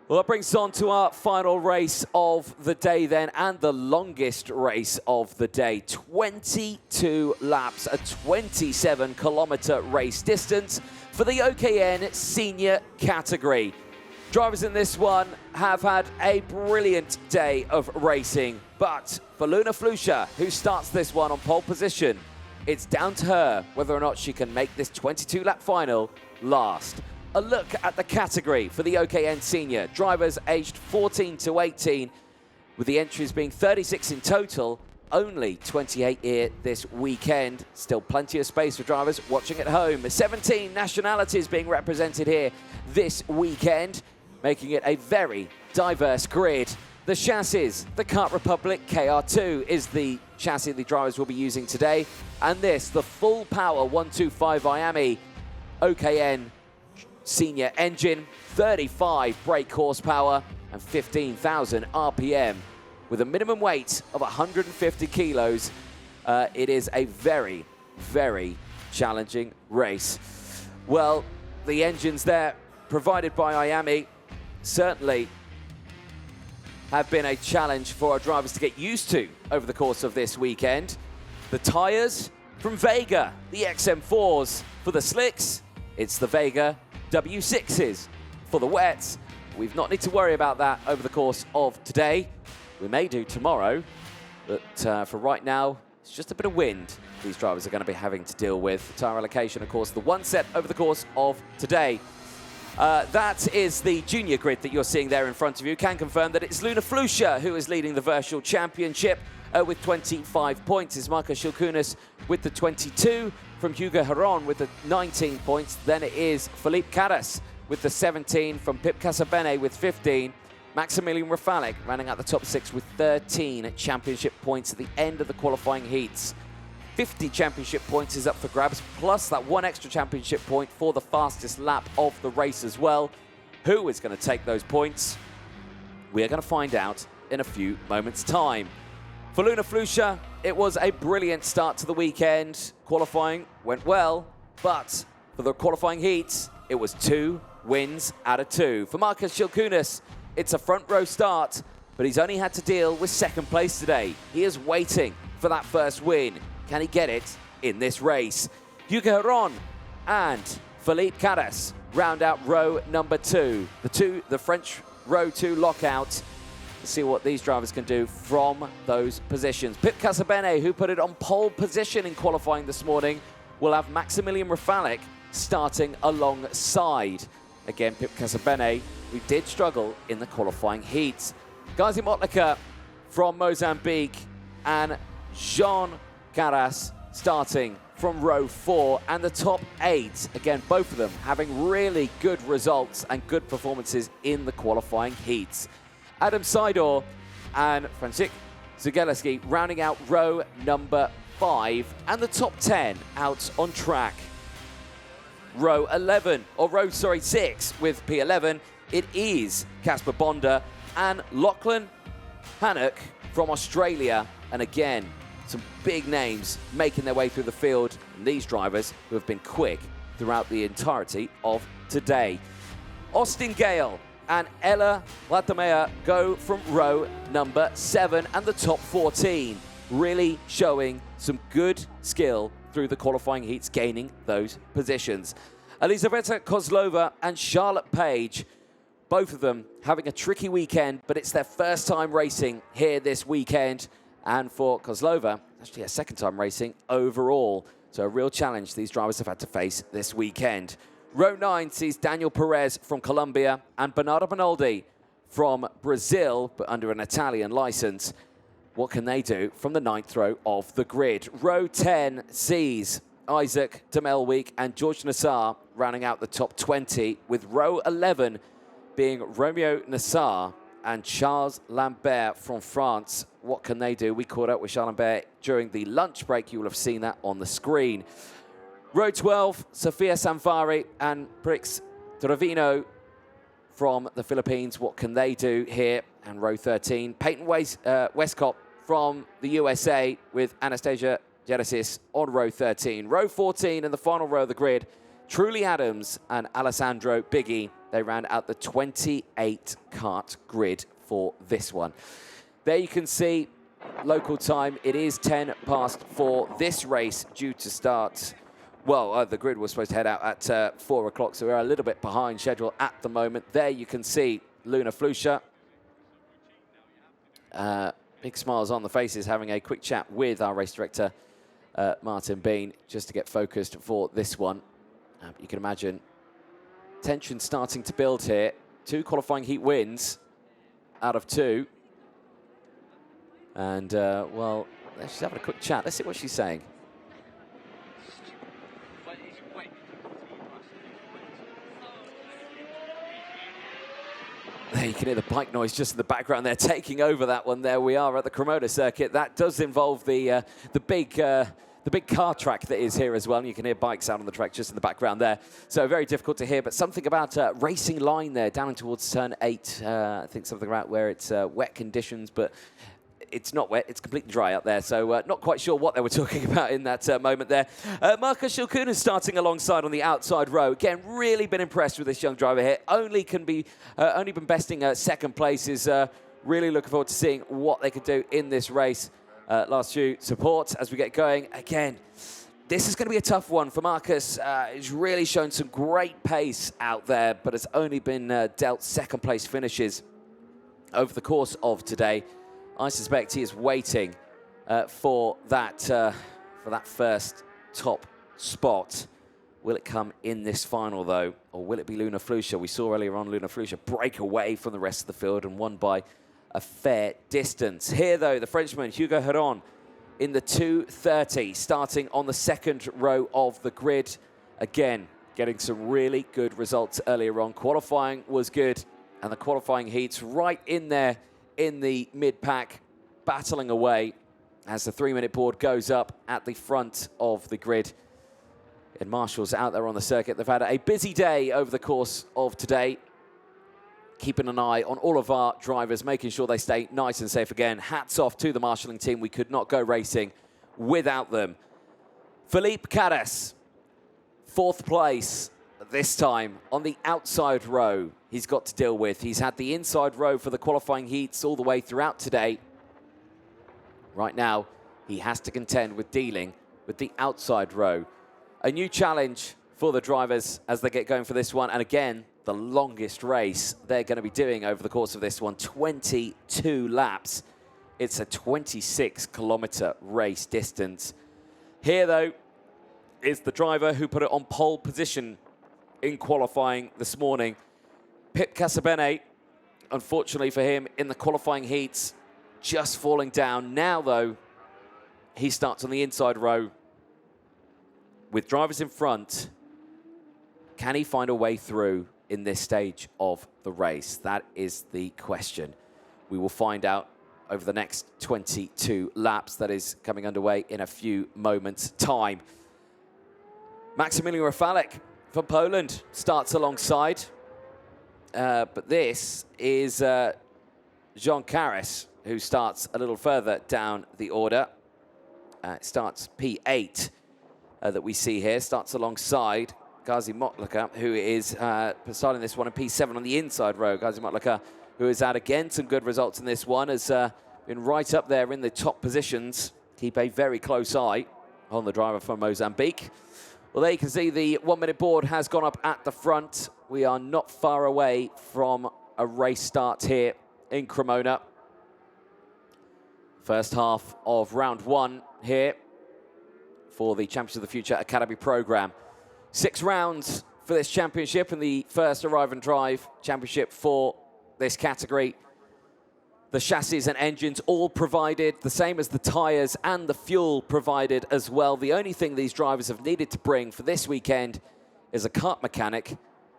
Well, that brings us on to our final race of the day then, and the longest race of the day. 22 laps, a 27-kilometre race distance for the OKN senior category. Drivers in this one have had a brilliant day of racing, but for Luna Flusha, who starts this one on pole position, it's down to her whether or not she can make this 22-lap final last. A look at the category for the OKN Senior. Drivers aged 14 to 18, with the entries being 36 in total, only 28 here this weekend. Still plenty of space for drivers watching at home. 17 nationalities being represented here this weekend, making it a very diverse grid. The chassis, the Kart Republic KR2 is the chassis the drivers will be using today. And this, the full power 125 Miami OKN Senior engine, 35 brake horsepower and 15,000 RPM. With a minimum weight of 150 kilos, it is a very, very challenging race. Well, the engines there, provided by Miami, certainly have been a challenge for our drivers to get used to over the course of this weekend. The tyres from Vega, the XM4s. For the slicks, it's the Vega W6s. For the wets, we've not need to worry about that over the course of today. We may do tomorrow, but for right now, it's just a bit of wind these drivers are going to be having to deal with. Tyre allocation, of course, the one set over the course of today. That is the junior grid that you're seeing there in front of you. Can confirm that it's Luna Flusha who is leading the Virtual Championship with 25 points. It's Marcos Shilkunas with the 22. From Hugo Heron with the 19 points. Then it is Felipe Caras with the 17. From Pip Casabene with 15. Maximilian Rafalik running out the top 6 with 13 championship points at the end of the qualifying heats. 50 championship points is up for grabs, plus that one extra championship point for the fastest lap of the race as well. Who is going to take those points? We're going to find out in a few moments' time. For Luna Flusha, it was a brilliant start to the weekend. Qualifying went well, but for the qualifying heats, it was 2 wins out of 2. For Marcos Shilkunas, it's a front row start, but he's only had to deal with second place today. He is waiting for that first win. Can he get it in this race? Hugo Heron and Felipe Caras round out row number 2. The French row 2 lockout. See what these drivers can do from those positions. Pip Casabene, who put it on pole position in qualifying this morning, will have Maximilian Rafalik starting alongside. Again, Pip Casabene, who did struggle in the qualifying heats. Gazi Motlaka from Mozambique and Jean Caras starting from row 4, and the top 8, again, both of them having really good results and good performances in the qualifying heats. Adam Seidor and Franciszek Zugeleski rounding out row number 5, and the top 10 out on track. Row 6 with P11, it is Casper Bonder and Lachlan Hannock from Australia. And again, some big names making their way through the field, and these drivers who have been quick throughout the entirety of today. Austin Gale and Ella Latamea go from row number 7 and the top 14, really showing some good skill through the qualifying heats, gaining those positions. Elizaveta Kozlova and Charlotte Page, both of them having a tricky weekend, but it's their first time racing here this weekend. And for Kozlova, actually a second time racing overall. So a real challenge these drivers have had to face this weekend. Row 9 sees Daniel Perez from Colombia and Bernardo Bonaldi from Brazil, but under an Italian license. What can they do from the 9th row of the grid? Row 10 sees Isaac Demelweek and George Nassar rounding out the top 20, with row 11 being Romeo Nassar and Charles Lambert from France. What can they do? We caught up with Charles Lambert during the lunch break. You will have seen that on the screen. Row 12, Sofia Sanvari and Prix Trevino from the Philippines. What can they do here? And row 13, Peyton Westcott from the USA with Anastasia Genesis on row 13. Row 14 and the final row of the grid, Truly Adams and Alessandro Biggie They round out the 28-kart grid for this one. There you can see local time. It is 10 past 4. This race due to start. Well, the grid was supposed to head out at 4 o'clock, so we're a little bit behind schedule at the moment. There you can see Luna Flusha. Big smiles on the faces, having a quick chat with our race director, Martin Bean, just to get focused for this one. You can imagine tension starting to build here. 2 qualifying heat wins out of 2. And, well, let's just have a quick chat. Let's see what she's saying. There you can hear the bike noise just in the background there, taking over that one. There we are at the Cremona circuit. That does involve the big car track that is here as well. And you can hear bikes out on the track just in the background there. So very difficult to hear, but something about racing line there down towards turn 8. I think something about where it's wet conditions, but it's not wet, it's completely dry out there, so not quite sure what they were talking about in that moment there. Markus Schilkunen starting alongside on the outside row. Again, really been impressed with this young driver here. Only been besting second place. Is really looking forward to seeing what they could do in this race. Last few supports as we get going. Again, this is going to be a tough one for Markus. He's really shown some great pace out there, but has only been dealt second place finishes over the course of today. I suspect he is waiting for that first top spot. Will it come in this final, though, or will it be Luna Flusha? We saw earlier on Luna Flusha break away from the rest of the field and won by a fair distance. Here, though, the Frenchman, Hugo Heron, in the 2:30, starting on the second row of the grid. Again, getting some really good results earlier on. Qualifying was good, and the qualifying heats right in there in the mid-pack, battling away as the 3-minute board goes up at the front of the grid. And Marshall's out there on the circuit. They've had a busy day over the course of today, keeping an eye on all of our drivers, making sure they stay nice and safe again. Hats off to the marshalling team. We could not go racing without them. Philippe Cadas, 4th place this time on the outside row. He's got to deal with. He's had the inside row for the qualifying heats all the way throughout today. Right now, he has to contend with dealing with the outside row. A new challenge for the drivers as they get going for this one. And again, the longest race they're going to be doing over the course of this one, 22 laps. It's a 26-kilometer race distance. Here, though, is the driver who put it on pole position in qualifying this morning. Pip Casabene, unfortunately for him, in the qualifying heats, just falling down. Now, though, he starts on the inside row with drivers in front. Can he find a way through in this stage of the race? That is the question. We will find out over the next 22 laps. That is coming underway in a few moments' time. Maximilian Rafalek from Poland starts alongside. But this is Jean Caris, who starts a little further down the order. Starts P8 that we see here. Starts alongside Gazi Motlaka, who is starting this one in P7 on the inside row. Gazi Motlaka, who has had, again, some good results in this one, has been right up there in the top positions. Keep a very close eye on the driver from Mozambique. Well, there you can see the 1-minute board has gone up at the front. We are not far away from a race start here in Cremona. First half of round 1 here for the Champions of the Future Academy program. 6 rounds for this championship and the first Arrive and Drive championship for this category. The chassis and engines all provided, the same as the tyres and the fuel provided as well. The only thing these drivers have needed to bring for this weekend is a kart mechanic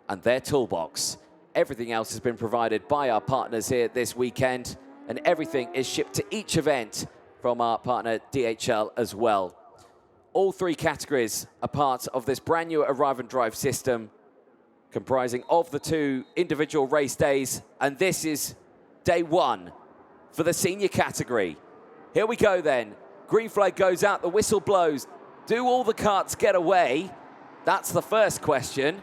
and their toolbox. Everything else has been provided by our partners here this weekend, and everything is shipped to each event from our partner DHL as well. All 3 categories are part of this brand new Arrive and Drive system, comprising of the 2 individual race days, and this is day 1 for the senior category. Here we go then. Green flag goes out, the whistle blows. Do all the karts get away? That's the first question.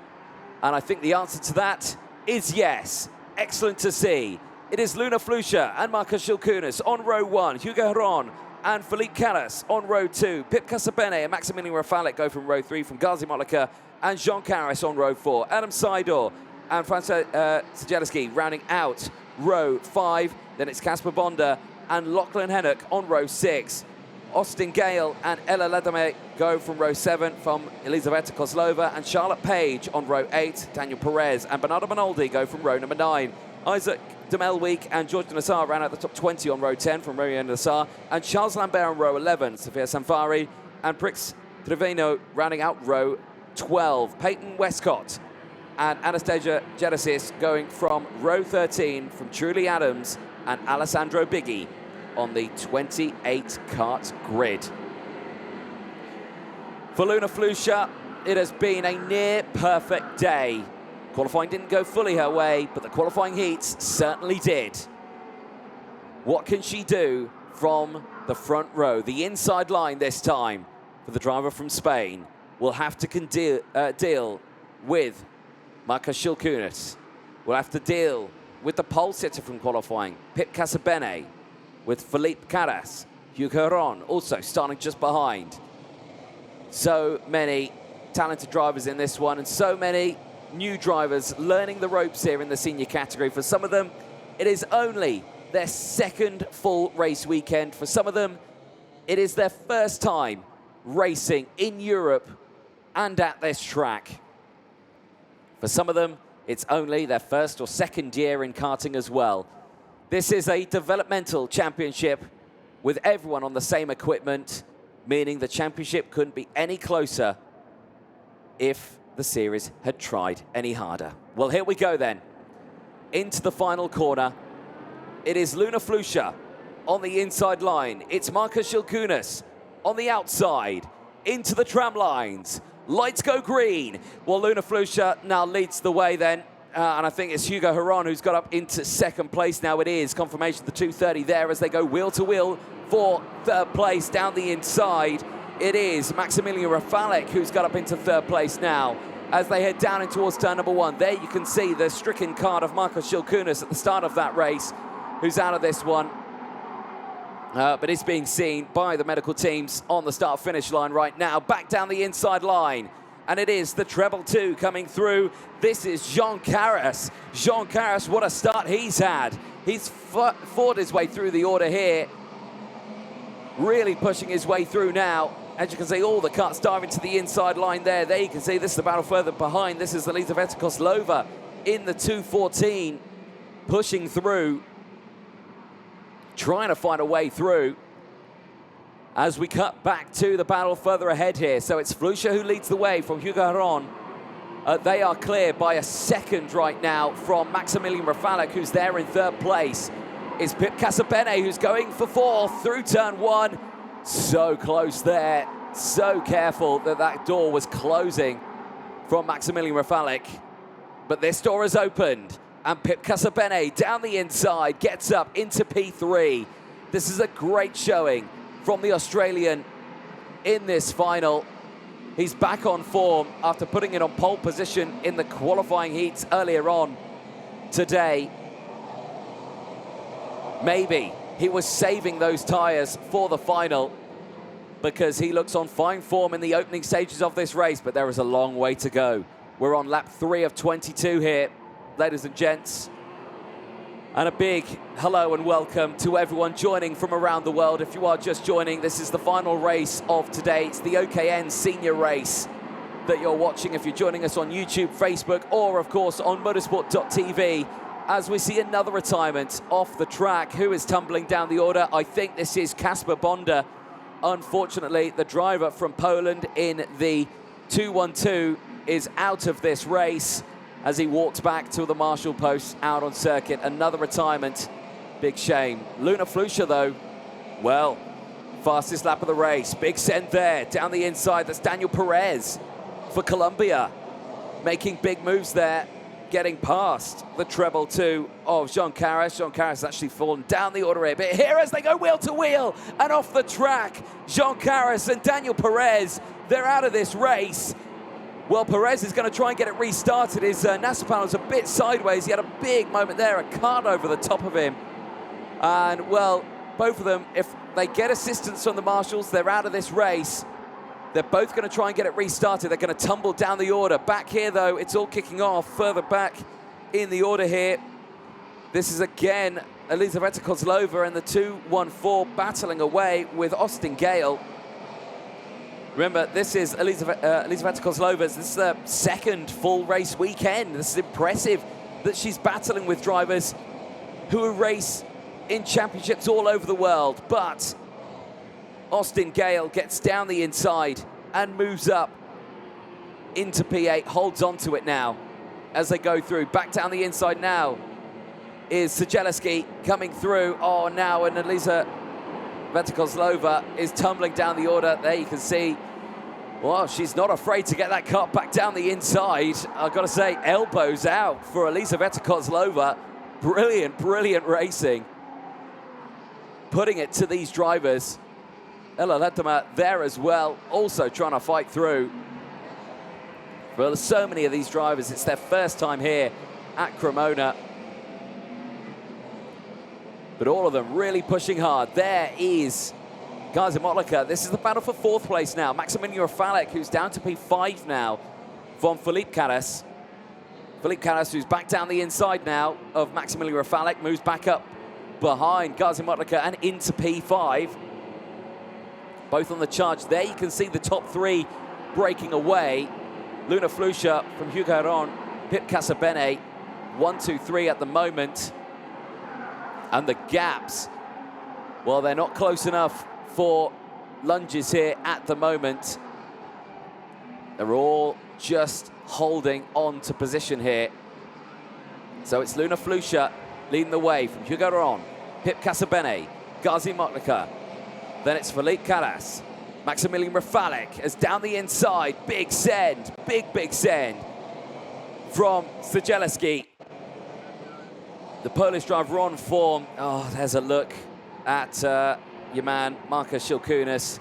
And I think the answer to that is yes. Excellent to see. It is Luna Flusha and Marcus Schilkunis on row 1. Hugo Heron and Philippe Callas on row 2. Pip Casabene and Maximilian Rafalek go from row 3 from Gazi Mollica and Jean Caras on row 4. Adam Seidel and Francois Sajewski rounding out row 5. Then it's Casper Bonda and Lachlan Hennock on row 6. Austin Gale and Ella Ladame go from row 7 from Elizaveta Kozlova, and Charlotte Page on row 8. Daniel Perez and Bernardo Minoldi go from row number 9. Isaac Demelweek and George Nassar ran out the top 20 on row 10 from Romeo Nassar, and Charles Lambert on row 11. Sofia Sanfari and Prix Trevino rounding out row 12. Peyton Westcott and Anastasia Genesis going from row 13 from Truly Adams and Alessandro Biggie on the 28 kart grid. For Luna Flusha, it has been a near perfect day. Qualifying didn't go fully her way, but the qualifying heats certainly did. What can she do from the front row? The inside line this time for the driver from Spain will have to deal with Marcus Schilkunis. We'll have to deal with the pole sitter from qualifying, Pip Casabene, with Philippe Callas, Hugo Heron also starting just behind. So many talented drivers in this one, and so many new drivers learning the ropes here in the senior category. For some of them, it is only their second full race weekend. For some of them, it is their first time racing in Europe and at this track. For some of them, it's only their first or second year in karting as well. This is a developmental championship with everyone on the same equipment, meaning the championship couldn't be any closer if the series had tried any harder. Well, here we go then. Into the final corner. It is Luna Flusha on the inside line. It's Marcus Schilkunis on the outside. Into the tram lines. Lights go green. Well, Luna Flusha now leads the way then. And I think it's Hugo Heron who's got up into second place now. It is confirmation of the 230 there as they go wheel to wheel for third place down the inside. It is Maximilian Rafalek who's got up into third place now as they head down in towards turn number 1. There you can see the stricken card of Marcus Schilkunis at the start of that race, who's out of this one. But is being seen by the medical teams on the start-finish line right now. Back down the inside line. And it is the treble 2 coming through. This is Jean Caras. Jean Caras, what a start he's had. He's fought his way through the order here. Really pushing his way through now. As you can see, all the cuts diving to the inside line there. There you can see this is the battle further behind. This is Elizaveta Kozlova in the 214, pushing through, trying to find a way through. As we cut back to the battle further ahead here. So it's Flusha who leads the way from Hugo Heron. They are clear by a second right now from Maximilian Rafalek, who's there in third place. It's Pip Casabene who's going for 4th through turn 1. So close there. So careful that that door was closing from Maximilian Rafalek. But this door is opened. And Pip Casabene down the inside gets up into P3. This is a great showing from the Australian in this final. He's back on form after putting it on pole position in the qualifying heats earlier on today. Maybe he was saving those tyres for the final because he looks on fine form in the opening stages of this race, but there is a long way to go. We're on lap 3 of 22 here, ladies and gents. And a big hello and welcome to everyone joining from around the world. If you are just joining, this is the final race of today. It's the OKN senior race that you're watching if you're joining us on YouTube, Facebook, or of course on motorsport.tv. As we see another retirement off the track. Who is tumbling down the order? I think this is Casper Bonda. Unfortunately, the driver from Poland in the 212 is out of this race as he walks back to the marshal post out on circuit. Another retirement. Big shame. Luna Flusha, though, well, fastest lap of the race. Big send there. Down the inside, that's Daniel Perez for Colombia. Making big moves there. Getting past the treble 2 of Jean Caras. Jean Caras actually fallen down the order here. But here as they go wheel to wheel and off the track, Jean Caras and Daniel Perez, they're out of this race. Well, Perez is going to try and get it restarted. His NASA panel's a bit sideways. He had a big moment there, a car over the top of him. And, well, both of them, if they get assistance from the marshals, they're out of this race. They're both going to try and get it restarted. They're going to tumble down the order. Back here, though, it's all kicking off. Further back in the order here. This is, again, Elizaveta Kozlova and the 2-1-4 battling away with Austin Gale. Remember, this is Elizaveta Kozlova's. This is the second full race weekend. This is impressive that she's battling with drivers who race in championships all over the world. But Austin Gale gets down the inside and moves up into P8, holds onto it now as they go through. Back down the inside now is Sejeleski coming through. Oh, now and Elizaveta Kozlova is tumbling down the order. There you can see, well, she's not afraid to get that car back down the inside. I've got to say, elbows out for Elizaveta Kozlova. Brilliant, brilliant racing. Putting it to these drivers. Ella Ledema there as well, also trying to fight through. Well, there's so many of these drivers. It's their first time here at Cremona. But all of them really pushing hard. There is Gazi Motlaka. This is the battle for fourth place now. Maximilian Rafalek, who's down to P5 now from Felipe Caras. Felipe Caras, who's back down the inside now of Maximilian Rafalek, moves back up behind Gazi Motlaka and into P5. Both on the charge. There you can see the top three breaking away. Luna Flusha from Hugo Heron, Pip Casabene, 1, 2, 3 at the moment. And the gaps, well, they're not close enough for lunges here at the moment. They're all just holding on to position here. So it's Luna Flusha leading the way from Hugo Heron, Pip Casabene, Gazi Motlaka. Then it's Felipe Caras. Maximilian Rafalek is down the inside. Big send, big send from Sejeleski. The Polish driver on form. Oh, there's a look at your man, Marcus Shilkunas,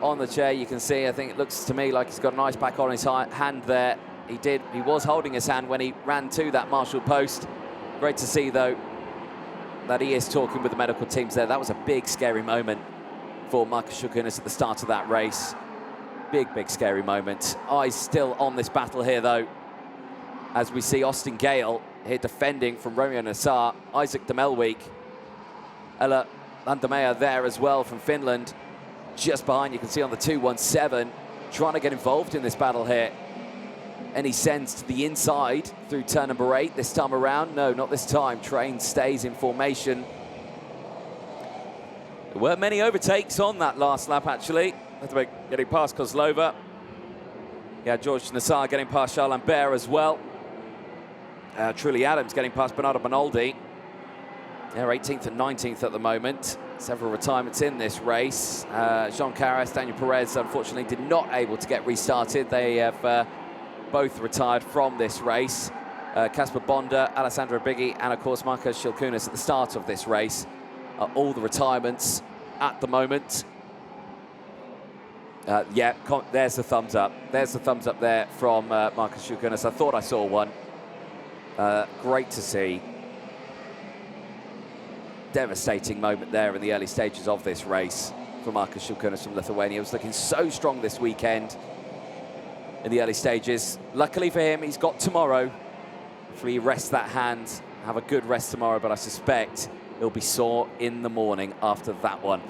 on the chair. You can see, I think it looks to me like he's got an ice pack on his hand there. He was holding his hand when he ran to that marshal post. Great to see, though, that he is talking with the medical teams there. That was a big, scary moment for Marcus Shilkunas at the start of that race. Big, scary moment. Eyes still on this battle here, though, as we see Austin Gale here defending from Romeo Nassar, Isaac Demelweek, Ella Landamea there as well from Finland. Just behind, you can see on the 217, trying to get involved in this battle here. And he sends to the inside through turn number 8 this time around. No, not this time. Train stays in formation. There weren't many overtakes on that last lap, actually. Getting past Kozlova. Yeah, George Nassar getting past Charles Lambert as well. Truly Adams getting past Bernardo Bonaldi. They're 18th and 19th at the moment. Several retirements in this race. Jean Caras, Daniel Perez, unfortunately, did not able to get restarted. They have both retired from this race. Casper Bonda, Alessandro Biggi, and of course Marcus Shilkunas at the start of this race. All the retirements at the moment. Yeah, there's the thumbs up. There's the thumbs up there from Marcus Shilkunas. I thought I saw one. Great to see. Devastating moment there in the early stages of this race for Marcus Shilkunas from Lithuania. He was looking so strong this weekend in the early stages. Luckily for him, he's got tomorrow. Hopefully he rests that hand, have a good rest tomorrow, but I suspect he'll be sore in the morning after that one.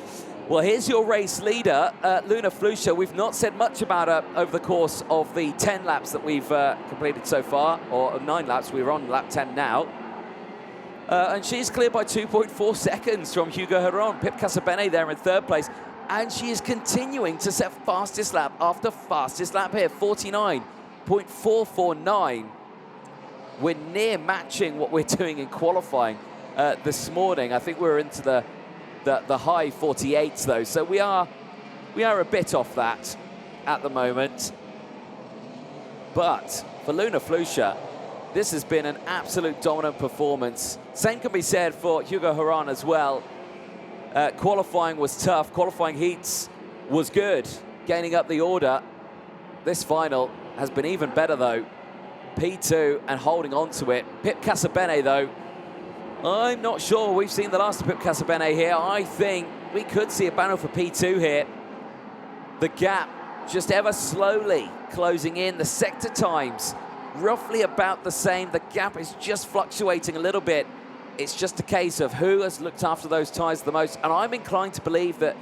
Well, here's your race leader, Luna Flusha. We've not said much about her over the course of the 10 laps that we've completed so far, or 9 laps. We're on lap 10 now. And she's cleared by 2.4 seconds from Hugo Heron. Pip Casabene there in 3rd place. And she is continuing to set fastest lap after fastest lap here, 49.449. We're near matching what we're doing in qualifying this morning. I think we're into the high 48s, though. So we are a bit off that at the moment. But for Luna Flusha, this has been an absolute dominant performance. Same can be said for Hugo Heron as well. Qualifying was tough. Qualifying heats was good. Gaining up the order. This final, has been even better, though. P2 and holding on to it. Pip Casabene, though, I'm not sure we've seen the last of Pip Casabene here. I think we could see a battle for P2 here. The gap just ever slowly closing in. The sector times roughly about the same. The gap is just fluctuating a little bit. It's just a case of who has looked after those tyres the most. And I'm inclined to believe that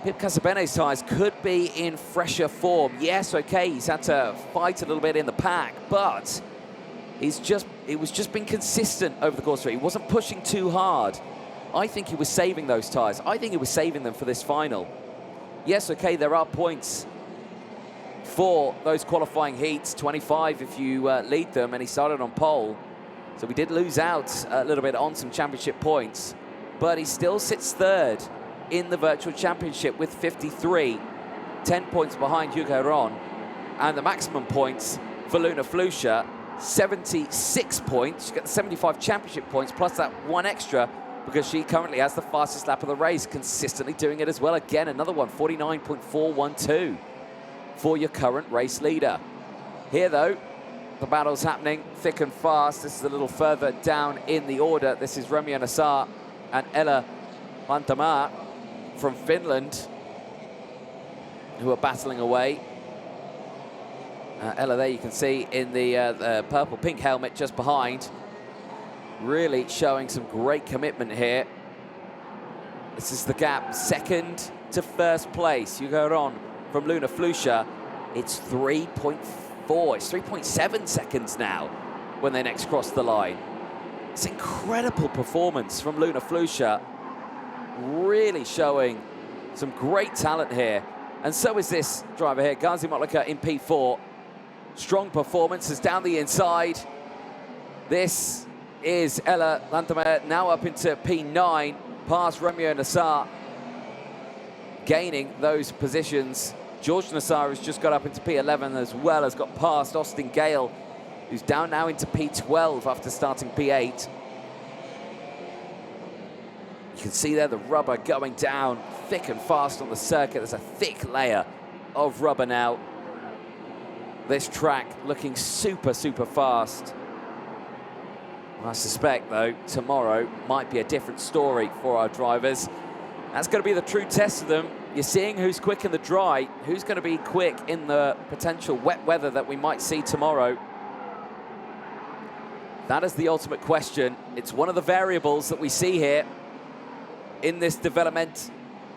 Pip Casabene's tyres could be in fresher form. Yes, okay, he's had to fight a little bit in the pack, but it was just being consistent over the course of it. He wasn't pushing too hard. I think he was saving those tyres. I think he was saving them for this final. Yes, okay, there are points for those qualifying heats, 25 if you lead them, and he started on pole. So we did lose out a little bit on some championship points, but he still sits third in the virtual championship with 53, 10 points behind Hugo Ron, and the maximum points for Luna Flusha, 76 points. She's got the 75 championship points, plus that one extra, because she currently has the fastest lap of the race, consistently doing it as well. Again, another one, 49.412 for your current race leader. Here, though, the battle's happening thick and fast. This is a little further down in the order. This is Romeo Nassar and Ella Vantamaa from Finland, who are battling away. Ella there you can see in the purple-pink helmet just behind. Really showing some great commitment here. This is the gap, second to first place. Hugo Ron from Luna Flusha. It's 3.4, it's 3.7 seconds now when they next cross the line. It's incredible performance from Luna Flusha. Really showing some great talent here. And so is this driver here, Gazi Motlaka in P4. Strong performances down the inside. This is Ella Vantamaa now up into P9, past Romeo Nassar, gaining those positions. George Nassar has just got up into P11 as well, has got past Austin Gale, who's down now into P12 after starting P8. You can see there the rubber going down thick and fast on the circuit. There's a thick layer of rubber now. This track looking super, super fast. I suspect, though, tomorrow might be a different story for our drivers. That's going to be the true test of them. You're seeing who's quick in the dry, who's going to be quick in the potential wet weather that we might see tomorrow. That is the ultimate question. It's one of the variables that we see here in this development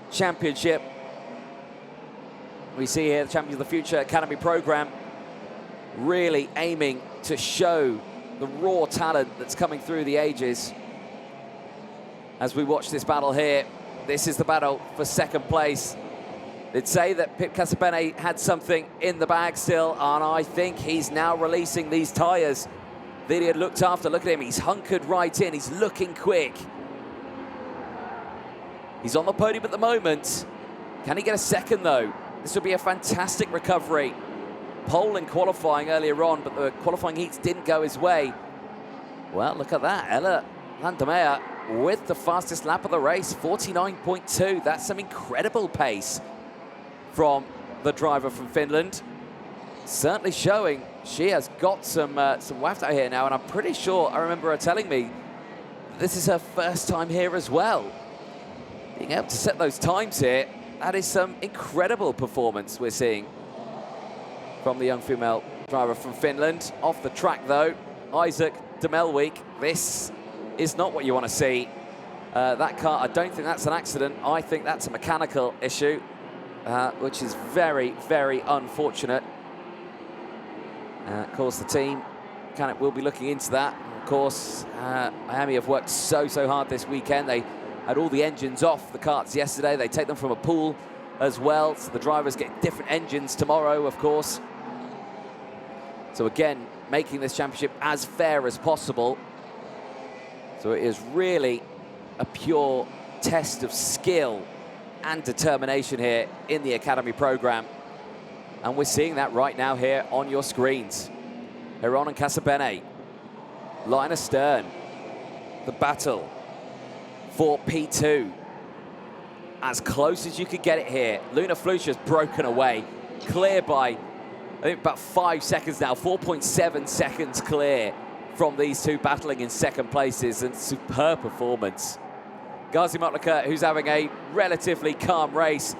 championship. We see here the Champions of the Future Academy program really aiming to show the raw talent that's coming through the ages. As we watch this battle here, this is the battle for second place. They'd say that Pip Casabene had something in the bag still, and I think he's now releasing these tyres that he had looked after. Look at him, he's hunkered right in, he's looking quick. He's on the podium at the moment. Can he get a second, though? This would be a fantastic recovery. Pole in qualifying earlier on, but the qualifying heats didn't go his way. Well, look at that. Ella Vantamaa with the fastest lap of the race, 49.2. That's some incredible pace from the driver from Finland. Certainly showing she has got some waft out here now, and I'm pretty sure I remember her telling me this is her first time here as well. Being able to set those times here, that is some incredible performance we're seeing from the young female driver from Finland. Off the track, though, Isaac de Melwyk. This is not what you want to see. That car, I don't think that's an accident. I think that's a mechanical issue, which is very, very unfortunate. Of course, the team will be looking into that. Of course, Miami have worked so hard this weekend. They had all the engines off the karts yesterday. They take them from a pool as well, so the drivers get different engines tomorrow, of course. So again, making this championship as fair as possible. So it is really a pure test of skill and determination here in the Academy program. And we're seeing that right now here on your screens. Heron and Casabene, line astern, the battle for P2. As close as you could get it here. Luna Flusha's broken away, clear by I think about 5 seconds now, 4.7 seconds clear from these two battling in second places, and superb performance. Gazi Mutlaka, who's having a relatively calm race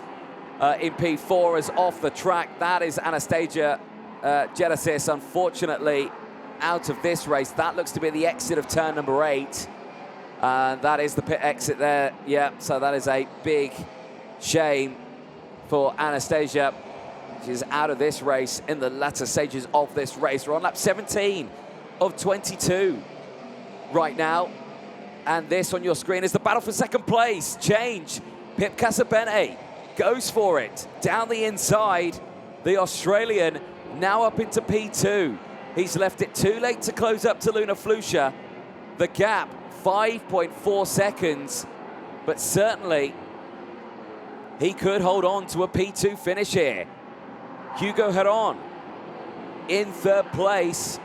in P4, is off the track. That is Anastasia Gerasis, unfortunately, out of this race. That looks to be the exit of turn number 8. And that is the pit exit there. Yeah, so that is a big shame for Anastasia. She's out of this race in the latter stages of this race. We're on lap 17 of 22 right now. And this on your screen is the battle for second place. Change. Pip Casabene goes for it. Down the inside, the Australian now up into P2. He's left it too late to close up to Luna Flusha. The gap, 5.4 seconds. But certainly, he could hold on to a P2 finish here. Hugo Heron in third place.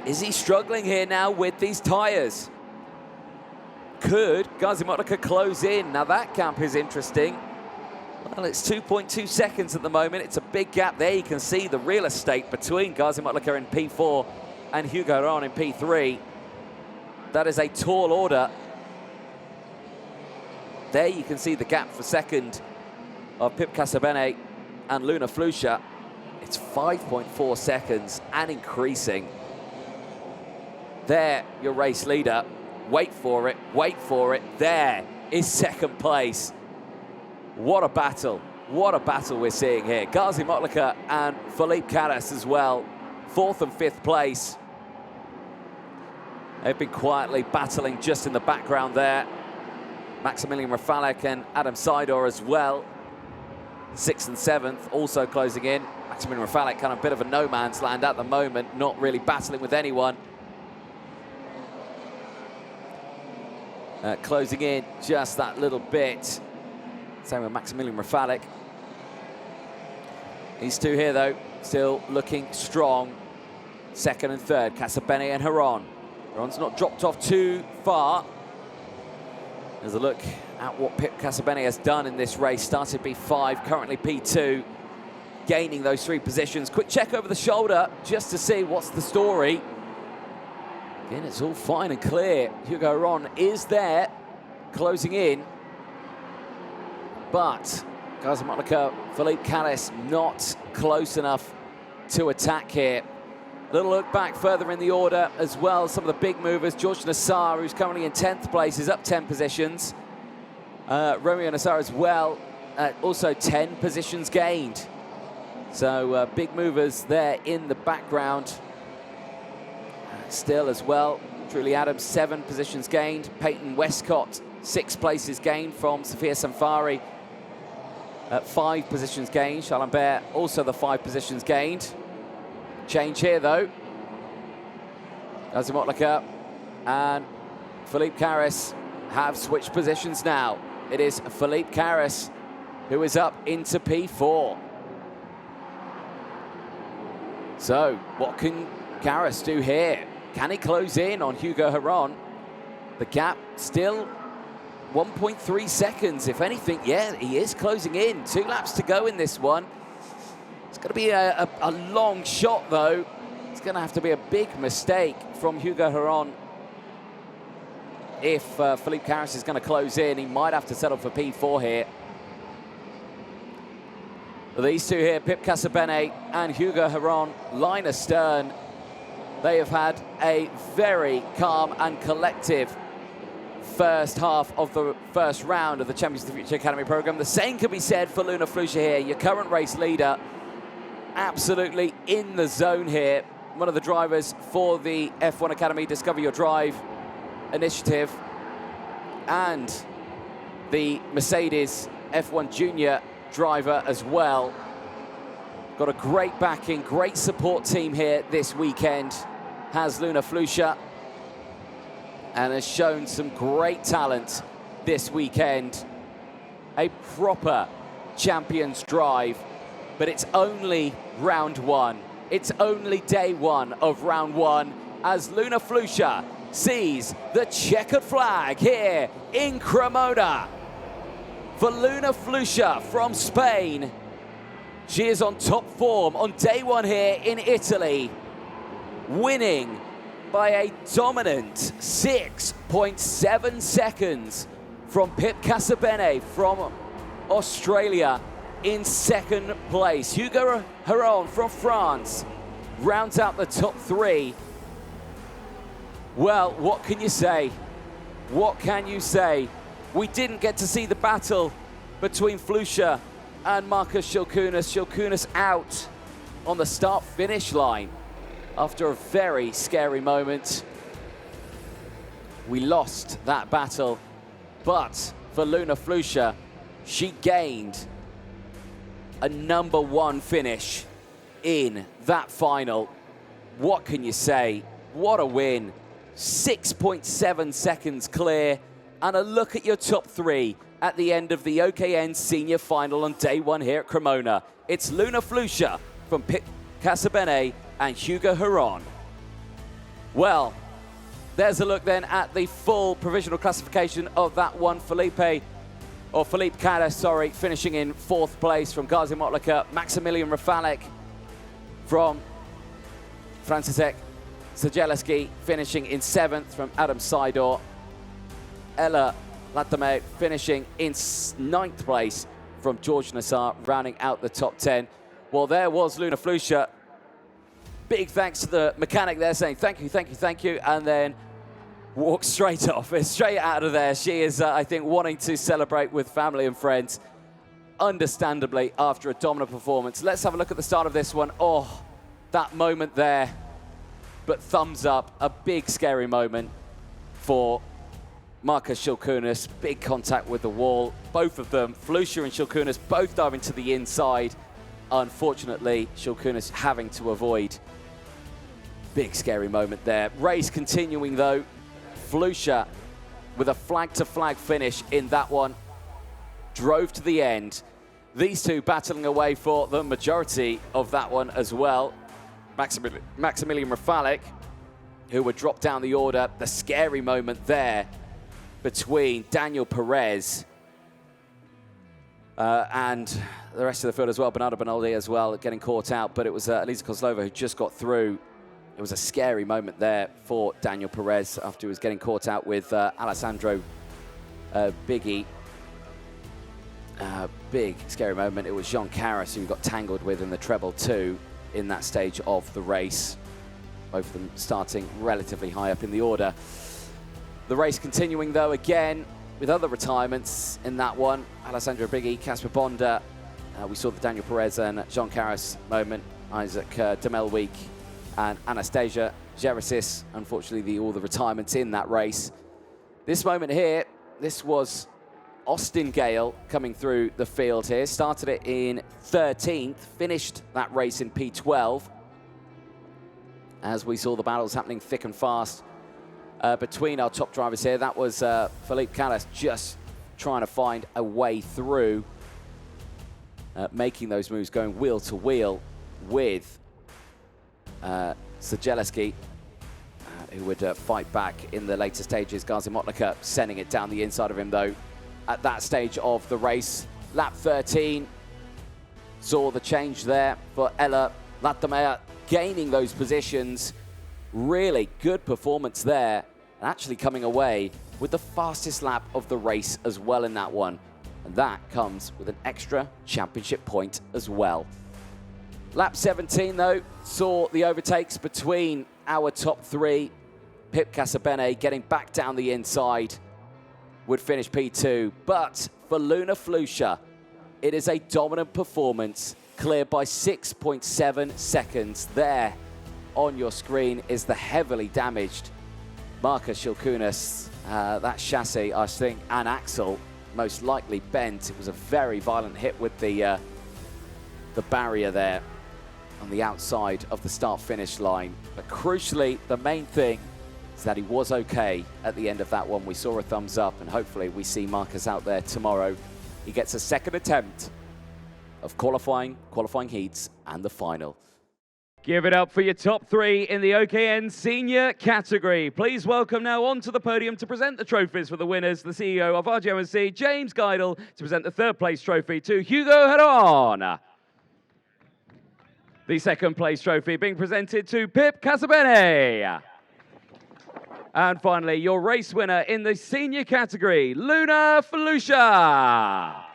Is he struggling here now with these tyres? Could Gazi Mutlaka close in? Now that gap is interesting. Well, it's 2.2 seconds at the moment. It's a big gap there. You can see the real estate between Gazi Mutlaka in P4 and Hugo Heron in P3. That is a tall order. There you can see the gap for second of Pip Casabene and Luna Flusha. It's 5.4 seconds and increasing. There, your race leader. Wait for it, wait for it. There is second place. What a battle. What a battle we're seeing here. Gazi Mutlaka and Philippe Caras as well. 4th and 5th place. They've been quietly battling just in the background there. Maximilian Rafalek and Adam Seidor as well. 6th and 7th also closing in. Maximilian Rafalek kind of a bit of a no man's land at the moment, not really battling with anyone. Closing in just that little bit. Same with Maximilian Rafalek. These two here, though, still looking strong. 2nd and 3rd, Casabene and Heron. Heron's not dropped off too far. There's a look at what Pip Casabene has done in this race. Started P5, currently P2. Gaining those 3 positions. Quick check over the shoulder just to see what's the story. Again, it's all fine and clear. Hugo Heron is there, closing in. But Gazi Mutlaka, Philippe Caras not close enough to attack here. A little look back further in the order as well. Some of the big movers. George Nassar, who's currently in 10th place, is up 10 positions. Romeo Nassar as well, also 10 positions gained. So big movers there in the background. Still as well, Truly Adams, 7 positions gained. Peyton Westcott, 6 places gained from Sophia Samfari. 5 positions gained. Charles Lambert, also the 5 positions gained. Change here, though. Gazi Mutlaka and Philippe Caras have switched positions now. It is Philippe Caras who is up into P4. So, what can Caras do here? Can he close in on Hugo Heron? The gap still 1.3 seconds. If anything, yeah, he is closing in. 2 laps to go in this one. It's going to be a long shot, though. It's going to have to be a big mistake from Hugo Heron. If Philippe Caras is going to close in, he might have to settle for P4 here. But these two here, Pip Casabene and Hugo Heron, line astern. They have had a very calm and collective first half of the first round of the Champions of the Future Academy program. The same can be said for Luna Flusha here, your current race leader. Absolutely in the zone here. One of the drivers for the F1 Academy Discover Your Drive initiative and the Mercedes F1 Junior driver as well. Got a great backing, great support team here this weekend, has Luna Flusha, and has shown some great talent this weekend. A proper champions drive, but it's only round 1. It's only day 1 of round 1 as Luna Flusha sees the checkered flag here in Cremona. For Luna Flusha from Spain, She is on top form on day one here in Italy, winning by a dominant 6.7 seconds from Pip Casabene from Australia in second place. Hugo Heron from France rounds out the top three. Well, what can you say? What can you say? We didn't get to see the battle between Flusha and Marcus Shilkunas. Shilkunas out on the start-finish line after a very scary moment. We lost that battle, but for Luna Flusha, she gained a #1 finish in that final. What can you say? What a win. 6.7 seconds clear, and a look at your top three at the end of the OKN Senior Final on day one here at Cremona. It's Luna Flusha from Pip Casabene and Hugo Heron. Well, there's a look then at the full provisional classification of that one. Philippe Cadas, sorry, finishing in 4th place from Gazi Motlaka. Maximilian Rafalek from Franciszek Zageleski finishing in 7th from Adam Seidor. Ella Latame finishing in 9th place from George Nassar, rounding out the top 10. Well, there was Luna Flusha. Big thanks to the mechanic there saying thank you, thank you, thank you, and then walk straight off, straight out of there. She is, I think, wanting to celebrate with family and friends, understandably, after a dominant performance. Let's have a look at the start of this one. Oh, that moment there. But thumbs up, a big scary moment for Marcus Shilkunas. Big contact with the wall. Both of them, Flusha and Shilkunas, both diving to the inside. Unfortunately, Shilkunas having to avoid. Big scary moment there. Race continuing though. Flusha with a flag-to-flag finish in that one. Drove to the end. These two battling away for the majority of that one as well. Maximilian Rafalek, who would drop down the order. The scary moment there between Daniel Perez and the rest of the field as well. Bernardo Bonaldi as well getting caught out, but it was Elisa Kozlova who just got through. It was a scary moment there for Daniel Perez after he was getting caught out with Alessandro Biggie. Big scary moment. It was Jean Caras who got tangled with in the treble 2 in that stage of the race. Both of them starting relatively high up in the order. The race continuing though again with other retirements in that one. Alessandro Biggie, Casper Bonda. We saw the Daniel Perez and Jean Caras moment. Isaac Demelweek and Anastasia Gerasis. Unfortunately, all the retirements in that race. This moment here, this was Austin Gale coming through the field here. Started it in 13th, finished that race in P12. As we saw the battles happening thick and fast between our top drivers here. That was Philippe Cadas just trying to find a way through, making those moves, going wheel to wheel with Zageleski, who would fight back in the later stages. Gazi Motlaka sending it down the inside of him though. At that stage of the race, lap 13, saw the change there for Ella Latamea, gaining those positions. Really good performance there, and actually coming away with the fastest lap of the race as well in that one. And that comes with an extra championship point as well. Lap 17 though, saw the overtakes between our top three. Pip Casabene getting back down the inside would finish P2, but for Luna Flusha, it is a dominant performance, cleared by 6.7 seconds. There on your screen is the heavily damaged Marcus Shilkunas. That chassis, I think, and axle most likely bent. It was a very violent hit with the barrier there on the outside of the start-finish line. But crucially, the main thing is that he was okay at the end of that one. We saw a thumbs up, and hopefully we see Marcus out there tomorrow. He gets a second attempt of qualifying heats and the final. Give it up for your top three in the OKN senior category. Please welcome now onto the podium to present the trophies for the winners, the CEO of RGMC, James Geidel, to present the third place trophy to Hugo Heron. The second place trophy being presented to Pip Casabene. And finally, your race winner in the senior category, Luna Felucia.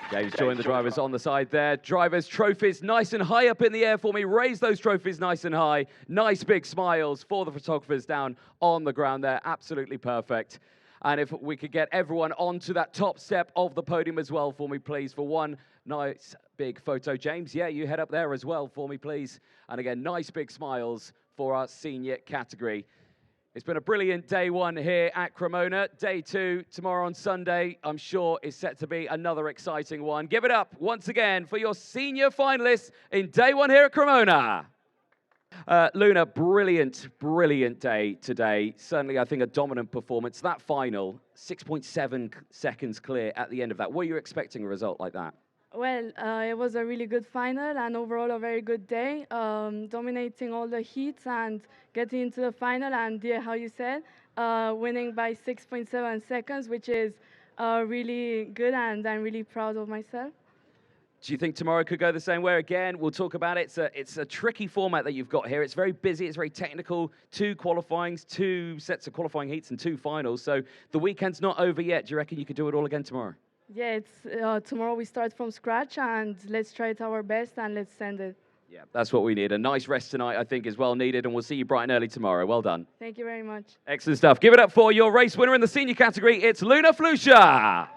James, join the drivers on the side there. Drivers, trophies nice and high up in the air for me. Raise those trophies nice and high. Nice big smiles for the photographers down on the ground there. Absolutely perfect. And if we could get everyone onto that top step of the podium as well for me, please, for one nice big photo. James, yeah, you head up there as well for me, please. And again, nice big smiles for our senior category. It's been a brilliant day one here at Cremona. Day two, tomorrow on Sunday, I'm sure is set to be another exciting one. Give it up once again for your senior finalists in day one here at Cremona. Luna, brilliant day today. Certainly, I think a dominant performance. That final, 6.7 seconds clear at the end of that. Were you expecting a result like that? Well, it was a really good final and overall a very good day, dominating all the heats and getting into the final and, yeah, how you said, winning by 6.7 seconds, which is really good, and I'm really proud of myself. Do you think tomorrow could go the same way again? We'll talk about it. It's a tricky format that you've got here. It's very busy. It's very technical. 2 qualifyings, 2 sets of qualifying heats and 2 finals. So the weekend's not over yet. Do you reckon you could do it all again tomorrow? Yeah, it's tomorrow we start from scratch, and let's try it our best and let's send it. Yeah, that's what we need. A nice rest tonight, I think, is well needed, and we'll see you bright and early tomorrow. Well done. Thank you very much. Excellent stuff. Give it up for your race winner in the senior category. It's Luna Felucia.